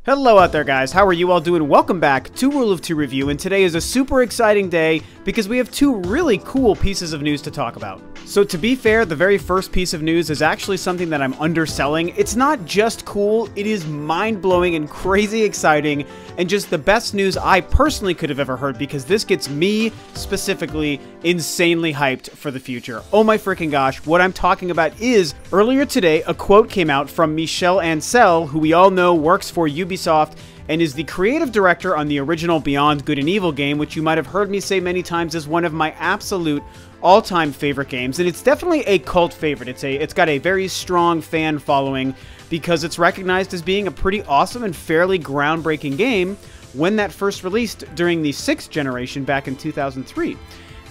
Hello out there guys, how are you all doing? Welcome back to Rule of Two Review, and today is a super exciting day because we have two really cool pieces of news to talk about. So to be fair, the very first piece of news is actually something that I'm underselling. It's not just cool, it is mind-blowing and crazy exciting, and just the best news I personally could have ever heard because this gets me, specifically, insanely hyped for the future. Oh my freaking gosh, what I'm talking about is, earlier today, a quote came out from Michel Ancel, who we all know works for Ubisoft, and is the creative director on the original Beyond Good and Evil game, which you might have heard me say many times is one of my absolute all-time favorite games, and it's definitely a cult favorite. It's got a very strong fan following because it's recognized as being a pretty awesome and fairly groundbreaking game when that first released during the 6th generation back in 2003.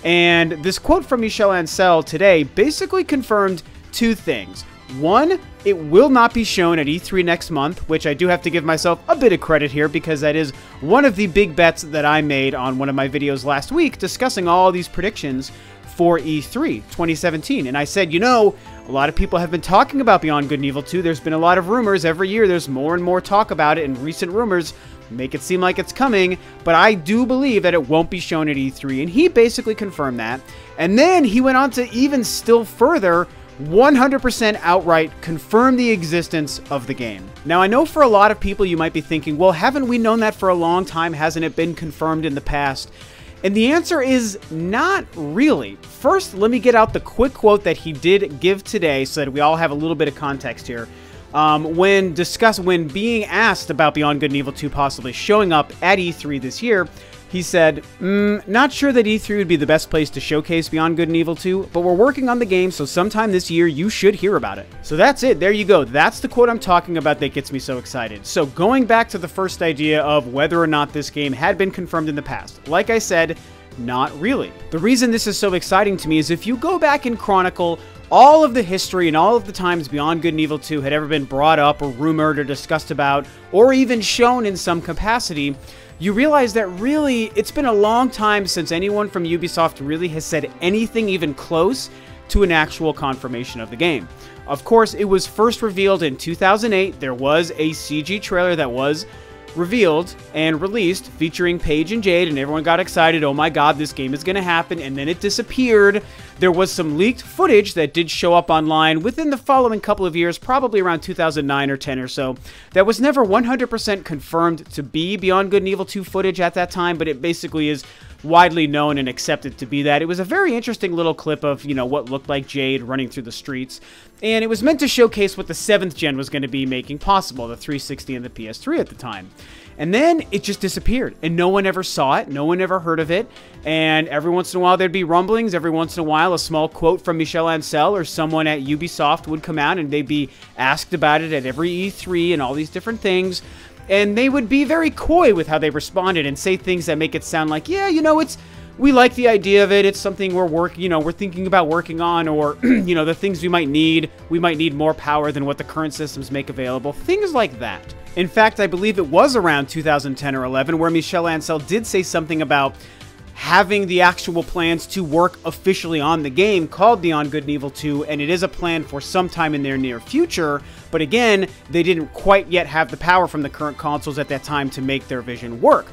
And this quote from Michel Ancel today basically confirmed two things. One, it will not be shown at E3 next month, which I do have to give myself a bit of credit here because that is one of the big bets that I made on one of my videos last week discussing all these predictions for E3 2017. And I said, you know, a lot of people have been talking about Beyond Good and Evil 2. There's been a lot of rumors. Every year there's more and more talk about it, and recent rumors make it seem like it's coming, but I do believe that it won't be shown at E3, and he basically confirmed that. And then he went on to even still further 100% outright confirm the existence of the game. Now, I know for a lot of people you might be thinking, well, haven't we known that for a long time? Hasn't it been confirmed in the past? And the answer is not really. First, let me get out the quick quote that he did give today so that we all have a little bit of context here. When being asked about Beyond Good and Evil 2 possibly showing up at E3 this year, he said, not sure that E3 would be the best place to showcase Beyond Good and Evil 2, but we're working on the game, so sometime this year you should hear about it. So that's it, there you go. That's the quote I'm talking about that gets me so excited. So going back to the first idea of whether or not this game had been confirmed in the past, like I said, not really. The reason this is so exciting to me is if you go back and chronicle all of the history and all of the times Beyond Good and Evil 2 had ever been brought up or rumored or discussed about, or even shown in some capacity, you realize that really, it's been a long time since anyone from Ubisoft really has said anything even close to an actual confirmation of the game. Of course, it was first revealed in 2008. There was a CG trailer that was revealed and released featuring Paige and Jade, and everyone got excited. Oh my god, this game is going to happen, and then it disappeared. There was some leaked footage that did show up online within the following couple of years, probably around 2009 or 10 or so, that was never 100% confirmed to be Beyond Good and Evil 2 footage at that time, but it basically is widely known and accepted to be that. It was a very interesting little clip of, you know, what looked like Jade running through the streets, and it was meant to showcase what the 7th gen was going to be making possible, the 360 and the PS3 at the time. And then it just disappeared, and no one ever saw it, no one ever heard of it, and every once in a while there'd be rumblings, every once in a while a small quote from Michel Ancel or someone at Ubisoft would come out and they'd be asked about it at every E3 and all these different things. And they would be very coy with how they responded and say things that make it sound like, yeah, you know, we like the idea of it. It's something we're thinking about working on, or, you know, the things we might need more power than what the current systems make available. Things like that. In fact, I believe it was around 2010 or 11 where Michel Ancel did say something about having the actual plans to work officially on the game called Beyond Good and Evil 2, and it is a plan for some time in their near future, but again, they didn't quite yet have the power from the current consoles at that time to make their vision work.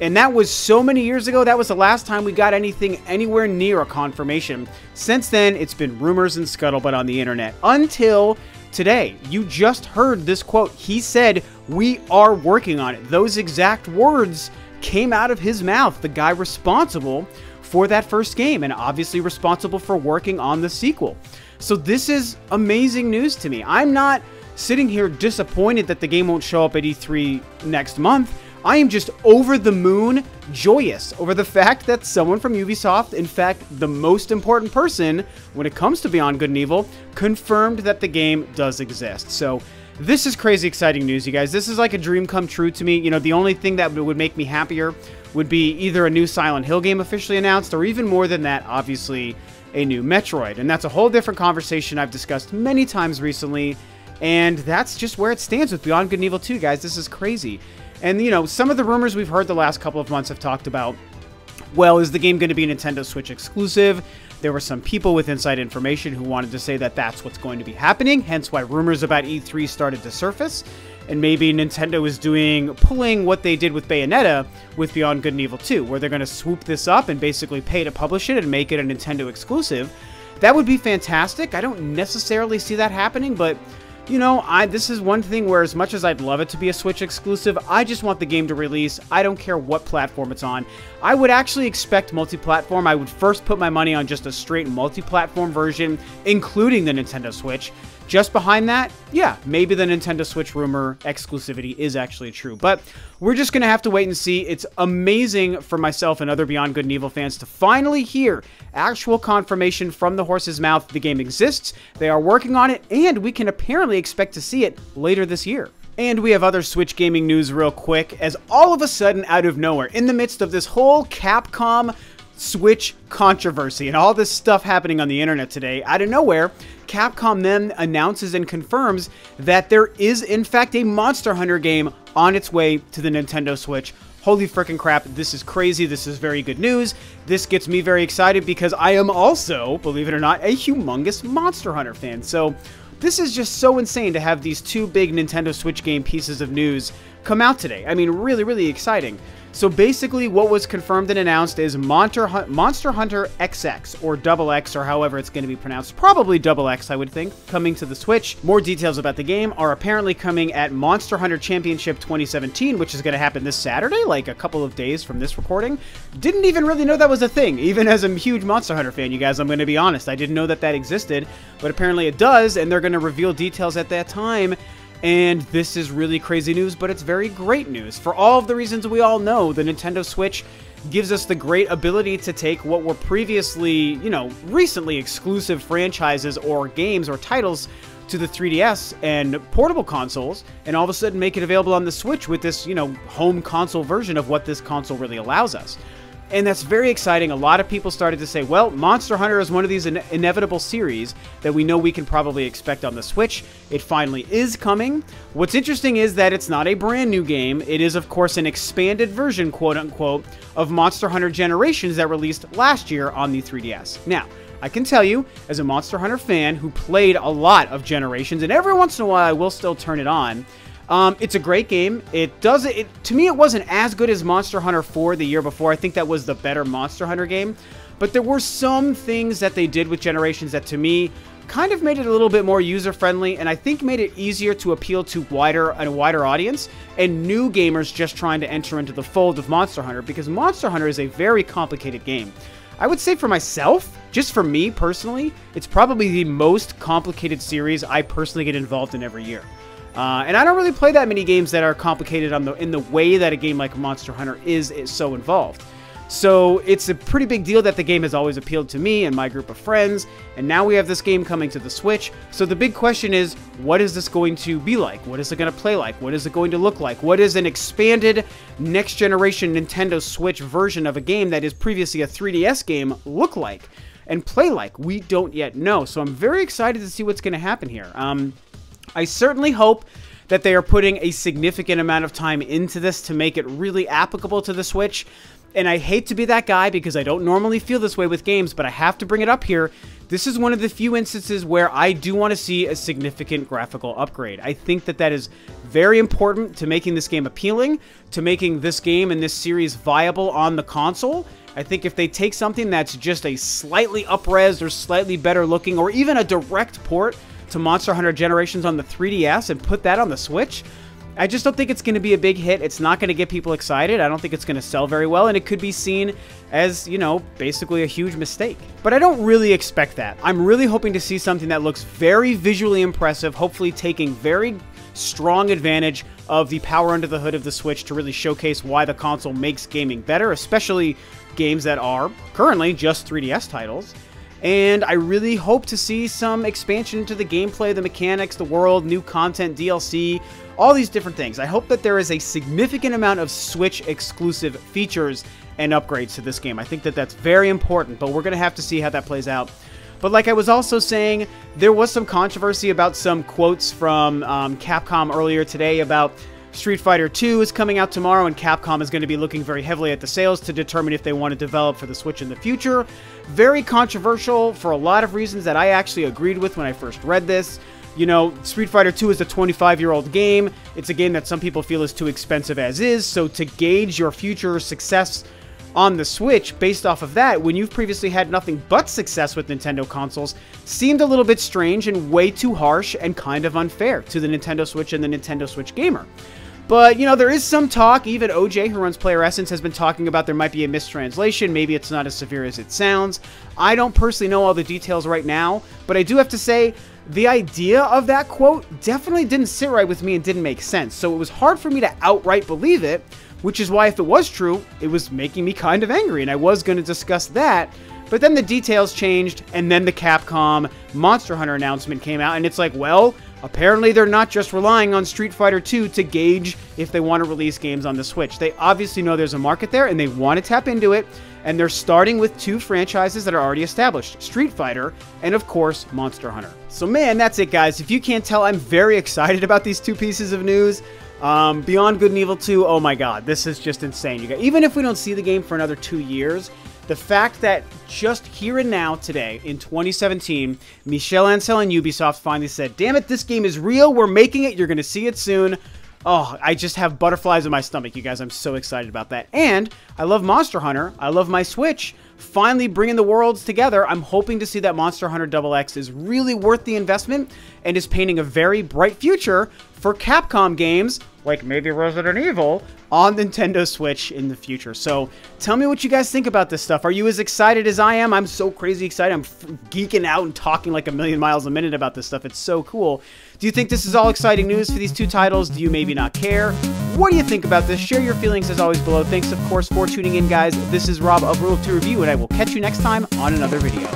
And that was so many years ago. That was the last time we got anything anywhere near a confirmation. Since then, it's been rumors and scuttlebutt on the internet until today. You just heard this quote. He said, "We are working on it." Those exact words came out of his mouth, the guy responsible for that first game and obviously responsible for working on the sequel. So this is amazing news to me. I'm not sitting here disappointed that the game won't show up at E3 next month. I am just over the moon joyous over the fact that someone from Ubisoft, in fact, the most important person when it comes to Beyond Good and Evil, confirmed that the game does exist. So this is crazy exciting news, you guys. This is like a dream come true to me. You know, the only thing that would make me happier would be either a new Silent Hill game officially announced, or even more than that, obviously, a new Metroid. And that's a whole different conversation I've discussed many times recently, and that's just where it stands with Beyond Good and Evil 2, guys. This is crazy. And, you know, some of the rumors we've heard the last couple of months have talked about, well, is the game going to be a Nintendo Switch exclusive? There were some people with inside information who wanted to say that that's what's going to be happening, hence why rumors about E3 started to surface. and maybe Nintendo is pulling what they did with Bayonetta with Beyond Good and Evil 2, where they're going to swoop this up and basically pay to publish it and make it a Nintendo exclusive. That would be fantastic. I don't necessarily see that happening, but you know, this is one thing where as much as I'd love it to be a Switch exclusive, I just want the game to release. I don't care what platform it's on. I would actually expect multi-platform. I would first put my money on just a straight multi-platform version, including the Nintendo Switch. Just behind that, yeah, maybe the Nintendo Switch rumor exclusivity is actually true. But we're just going to have to wait and see. It's amazing for myself and other Beyond Good and Evil fans to finally hear actual confirmation from the horse's mouth the game exists, they are working on it, and we can apparently expect to see it later this year. And we have other Switch gaming news real quick, as all of a sudden, out of nowhere, in the midst of this whole Capcom Switch controversy and all this stuff happening on the internet today, out of nowhere, Capcom then announces and confirms that there is, in fact, a Monster Hunter game on its way to the Nintendo Switch. Holy frickin' crap, this is crazy, this is very good news. This gets me very excited because I am also, believe it or not, a humongous Monster Hunter fan. So this is just so insane to have these two big Nintendo Switch game pieces of news come out today. I mean, really, really exciting. So basically what was confirmed and announced is Monster Hunter XX, or Double X, or however it's going to be pronounced. Probably Double X, I would think, coming to the Switch. More details about the game are apparently coming at Monster Hunter Championship 2017, which is going to happen this Saturday, like a couple of days from this recording. Didn't even really know that was a thing, even as a huge Monster Hunter fan, you guys, I'm going to be honest. I didn't know that that existed, but apparently it does, and they're going to reveal details at that time. And this is really crazy news, but it's very great news. For all of the reasons we all know, the Nintendo Switch gives us the great ability to take what were previously, you know, recently exclusive franchises or games or titles to the 3DS and portable consoles, and all of a sudden make it available on the Switch with this, you know, home console version of what this console really allows us. And that's very exciting. A lot of people started to say, well, Monster Hunter is one of these inevitable series that we know we can probably expect on the Switch. It finally is coming. What's interesting is that it's not a brand new game. It is, of course, an expanded version, quote-unquote, of Monster Hunter Generations that released last year on the 3DS. Now, I can tell you, as a Monster Hunter fan who played a lot of Generations, and every once in a while I will still turn it on, it's a great game. To me, it wasn't as good as Monster Hunter 4 the year before. I think that was the better Monster Hunter game. But there were some things that they did with Generations that, to me, kind of made it a little bit more user-friendly, and I think made it easier to appeal to a wider audience and new gamers just trying to enter into the fold of Monster Hunter, because Monster Hunter is a very complicated game. I would say for myself, just for me personally, it's probably the most complicated series I personally get involved in every year. And I don't really play that many games that are complicated in the way that a game like Monster Hunter is so involved. So it's a pretty big deal that the game has always appealed to me and my group of friends, and now we have this game coming to the Switch. So the big question is, what is this going to be like? What is it going to play like? What is it going to look like? What is an expanded next-generation Nintendo Switch version of a game that is previously a 3DS game look like and play like? We don't yet know, so I'm very excited to see what's going to happen here. I certainly hope that they are putting a significant amount of time into this to make it really applicable to the Switch. And I hate to be that guy because I don't normally feel this way with games, but I have to bring it up here. This is one of the few instances where I do want to see a significant graphical upgrade. I think that that is very important to making this game appealing, to making this game and this series viable on the console. I think if they take something that's just a slightly up-res or slightly better looking, or even a direct port to Monster Hunter Generations on the 3DS and put that on the Switch, I just don't think it's going to be a big hit. It's not going to get people excited. I don't think it's going to sell very well, and it could be seen as, you know, basically a huge mistake. But I don't really expect that. I'm really hoping to see something that looks very visually impressive, hopefully taking very strong advantage of the power under the hood of the Switch to really showcase why the console makes gaming better, especially games that are currently just 3DS titles. And I really hope to see some expansion into the gameplay, the mechanics, the world, new content, DLC, all these different things. I hope that there is a significant amount of Switch exclusive features and upgrades to this game. I think that that's very important, but we're going to have to see how that plays out. But like I was also saying, there was some controversy about some quotes from Capcom earlier today about Street Fighter 2 is coming out tomorrow, and Capcom is going to be looking very heavily at the sales to determine if they want to develop for the Switch in the future. Very controversial for a lot of reasons that I actually agreed with when I first read this. You know, Street Fighter 2 is a 25-year-old game. It's a game that some people feel is too expensive as is, so to gauge your future success on the Switch based off of that, when you've previously had nothing but success with Nintendo consoles, seemed a little bit strange and way too harsh and kind of unfair to the Nintendo Switch and the Nintendo Switch gamer. But, you know, there is some talk. Even OJ, who runs Player Essence, has been talking about there might be a mistranslation. Maybe it's not as severe as it sounds. I don't personally know all the details right now, but I do have to say, the idea of that quote definitely didn't sit right with me and didn't make sense. So it was hard for me to outright believe it, which is why if it was true, it was making me kind of angry, and I was going to discuss that. But then the details changed, and then the Capcom Monster Hunter announcement came out, and it's like, well, apparently they're not just relying on Street Fighter 2 to gauge if they want to release games on the Switch. They obviously know there's a market there, and they want to tap into it, and they're starting with two franchises that are already established, Street Fighter and, of course, Monster Hunter. So, man, that's it, guys. If you can't tell, I'm very excited about these two pieces of news. Beyond Good and Evil 2, oh my god, this is just insane. You guys, even if we don't see the game for another 2 years, the fact that just here and now, today, in 2017, Michel Ancel and Ubisoft finally said, damn it, this game is real, we're making it, you're going to see it soon. Oh, I just have butterflies in my stomach, you guys. I'm so excited about that. And I love Monster Hunter. I love my Switch. Finally bringing the worlds together. I'm hoping to see that Monster Hunter XX is really worth the investment and is painting a very bright future for Capcom games, like maybe Resident Evil, on Nintendo Switch in the future. So tell me what you guys think about this stuff. Are you as excited as I am? I'm so crazy excited. I'm geeking out and talking like a million miles a minute about this stuff. It's so cool. Do you think this is all exciting news for these two titles? Do you maybe not care? What do you think about this? Share your feelings as always below. Thanks, of course, for tuning in, guys. This is Rob of Rule of 2 Review, and I will catch you next time on another video.